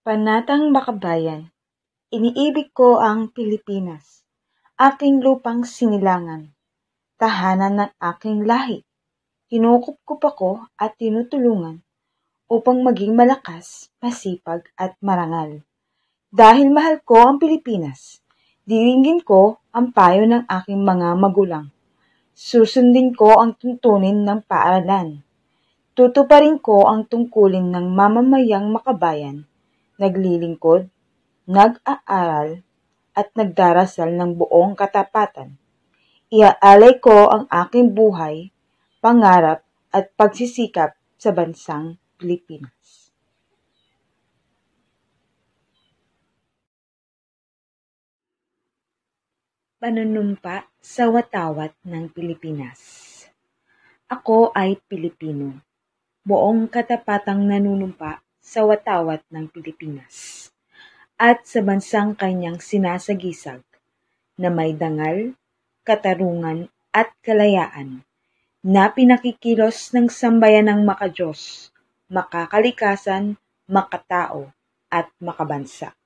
Panatang Makabayan, iniibig ko ang Pilipinas, aking lupang sinilangan, tahanan ng aking lahi. Kinukupkup ako at tinutulungan upang maging malakas, masipag at marangal. Dahil mahal ko ang Pilipinas, diringgin ko ang payo ng aking mga magulang. Susundin ko ang tuntunin ng paaralan. Tutuparin ko ang tungkulin ng mamamayang makabayan, naglilingkod, nag-aaral, at nagdarasal ng buong katapatan. Iaalay ko ang aking buhay, pangarap at pagsisikap sa bansang Pilipinas. Panunumpa sa watawat ng Pilipinas. Ako ay Pilipino, buong katapatang nanunumpa sa watawat ng Pilipinas at sa bansang kanyang sinasagisag na may dangal, katarungan at kalayaan na pinakikilos ng sambayanang makadiyos, makakalikasan, makatao at makabansa.